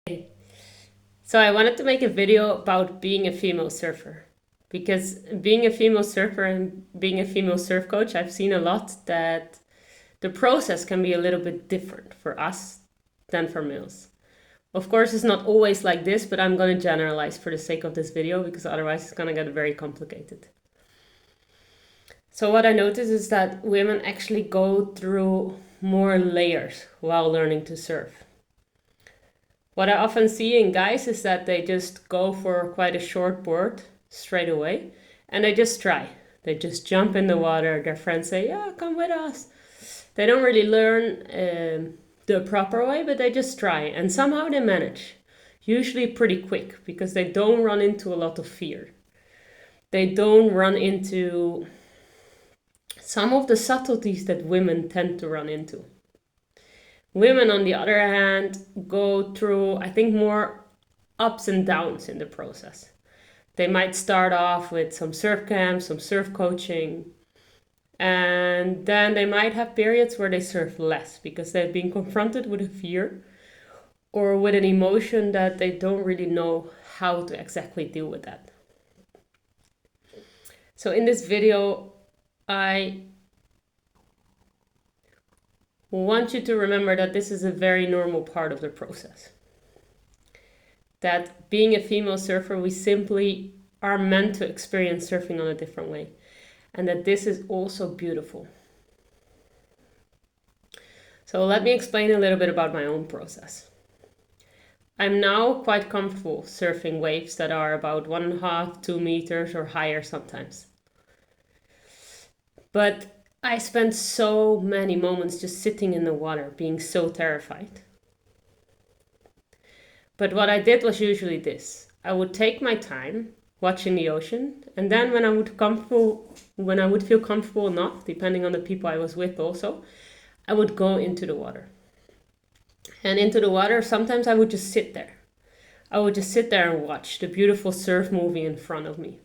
So I wanted to make a video about being a female surfer because being a female surfer and being a female surf coach, I've seen a lot that the process can be a little bit different for us than for males. Of course, it's not always like this, but I'm going to generalize for the sake of this video because otherwise it's going to get very complicated. So what I notice is that women actually go through more layers while learning to surf. What I often see in guys is that they just go for quite a short board straight away and they just try. They just jump in the water. Their friends say, "Yeah, come with us." They don't really learn the proper way, but they just try and somehow they manage. Usually pretty quick because they don't run into a lot of fear. They don't run into some of the subtleties that women tend to run into. Women, on the other hand, go through, I think, more ups and downs in the process. They might start off with some surf camps, some surf coaching, and then they might have periods where they surf less because they've been confronted with a fear or with an emotion that they don't really know how to exactly deal with that. So in this video, I want you to remember that this is a very normal part of the process. That being a female surfer, we simply are meant to experience surfing on a different way. And that this is also beautiful. So let me explain a little bit about my own process. I'm now quite comfortable surfing waves that are about 1.5, 2 meters or higher sometimes. But I spent so many moments just sitting in the water, being so terrified. But what I did was usually this. I would take my time watching the ocean, and then when I would feel comfortable enough, depending on the people I was with also, I would go into the water. And into the water, sometimes I would just sit there. I would just sit there and watch the beautiful surf movie in front of me.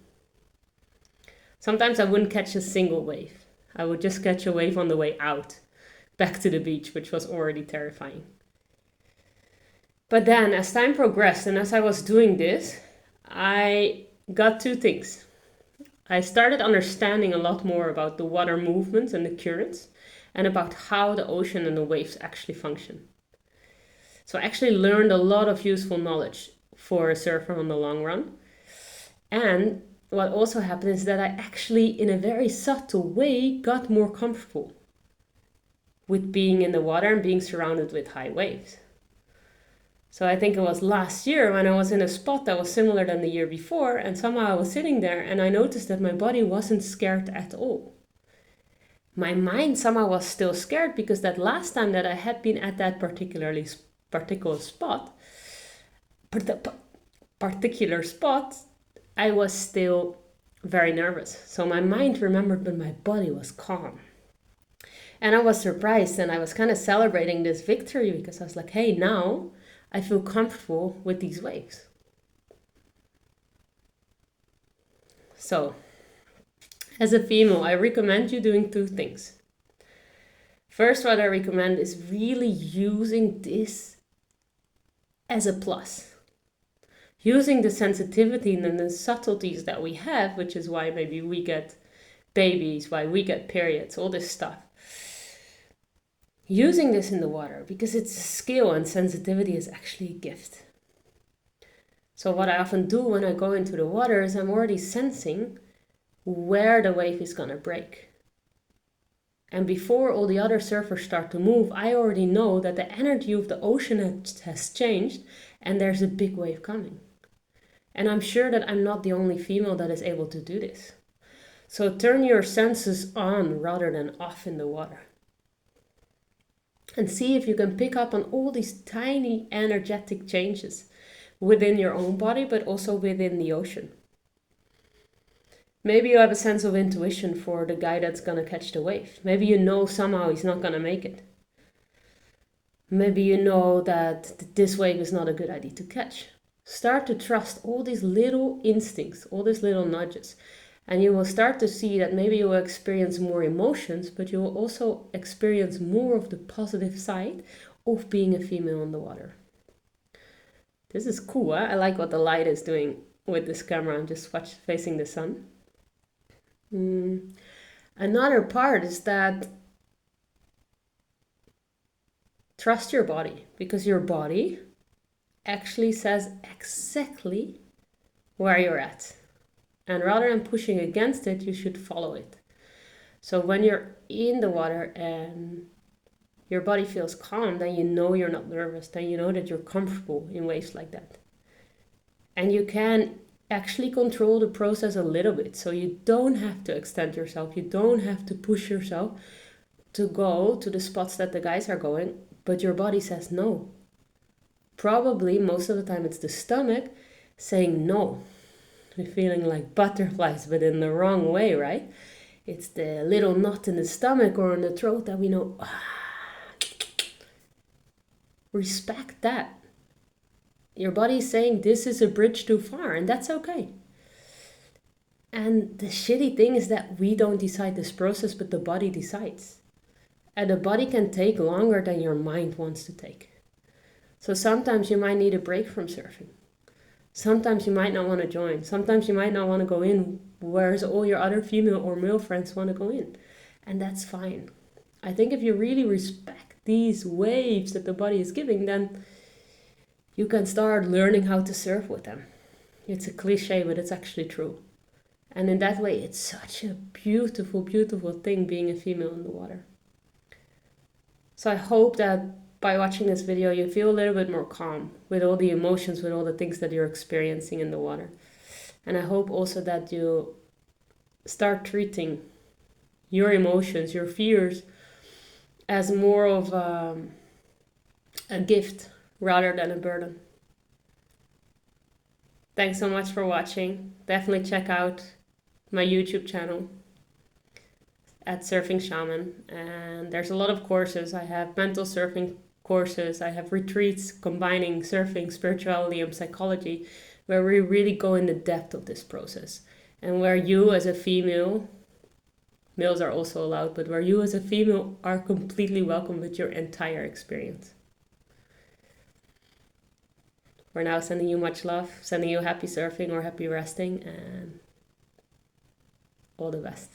Sometimes I wouldn't catch a single wave. I would just catch a wave on the way out, back to the beach, which was already terrifying. But then, as time progressed and as I was doing this, I got two things. I started understanding a lot more about the water movements and the currents and about how the ocean and the waves actually function. So I actually learned a lot of useful knowledge for a surfer on the long run. And what also happened is that I actually, in a very subtle way, got more comfortable with being in the water and being surrounded with high waves. So I think it was last year when I was in a spot that was similar than the year before, and somehow I was sitting there and I noticed that my body wasn't scared at all. My mind somehow was still scared because that last time that I had been at that particular spot, I was still very nervous. So my mind remembered, but my body was calm. And I was surprised and I was kind of celebrating this victory because I was like, hey, now I feel comfortable with these waves. So, as a female, I recommend you doing two things. First, what I recommend is really using this as a plus. Using the sensitivity and the subtleties that we have, which is why maybe we get babies, why we get periods, all this stuff. Using this in the water because it's a skill and sensitivity is actually a gift. So what I often do when I go into the water is I'm already sensing where the wave is going to break. And before all the other surfers start to move, I already know that the energy of the ocean has changed and there's a big wave coming. And I'm sure that I'm not the only female that is able to do this. So turn your senses on rather than off in the water. And see if you can pick up on all these tiny energetic changes within your own body, but also within the ocean. Maybe you have a sense of intuition for the guy that's going to catch the wave. Maybe you know somehow he's not going to make it. Maybe you know that this wave is not a good idea to catch. Start to trust all these little instincts, all these little nudges. And you will start to see that maybe you will experience more emotions, but you will also experience more of the positive side of being a female on the water. This is cool. Huh? I like what the light is doing with this camera. I'm just facing the sun. Another part is that trust your body, because your body actually says exactly where you're at. And rather than pushing against it, you should follow it. So when you're in the water and your body feels calm, then you know you're not nervous, then you know that you're comfortable in waves like that. And you can actually control the process a little bit. So you don't have to extend yourself, you don't have to push yourself to go to the spots that the guys are going, but your body says no. Probably most of the time it's the stomach saying no. We're feeling like butterflies, but in the wrong way, right? It's the little knot in the stomach or in the throat that we know. Respect that. Your body is saying this is a bridge too far, and that's okay. And the shitty thing is that we don't decide this process, but the body decides. And the body can take longer than your mind wants to take. So sometimes you might need a break from surfing. Sometimes you might not want to join. Sometimes you might not want to go in, whereas all your other female or male friends want to go in. And that's fine. I think if you really respect these waves that the body is giving, then you can start learning how to surf with them. It's a cliche, but it's actually true. And in that way, it's such a beautiful, beautiful thing being a female in the water. So I hope that by watching this video, you feel a little bit more calm with all the emotions, with all the things that you're experiencing in the water. And I hope also that you start treating your emotions, your fears, as more of a gift rather than a burden. Thanks so much for watching. Definitely check out my YouTube channel at Surfing Shaman. And there's a lot of courses. I have mental surfing courses. I have retreats combining surfing, spirituality, and psychology, where we really go in the depth of this process. And where you as a female, males are also allowed, but where you as a female are completely welcome with your entire experience. For now, sending you much love, sending you happy surfing or happy resting, and all the best.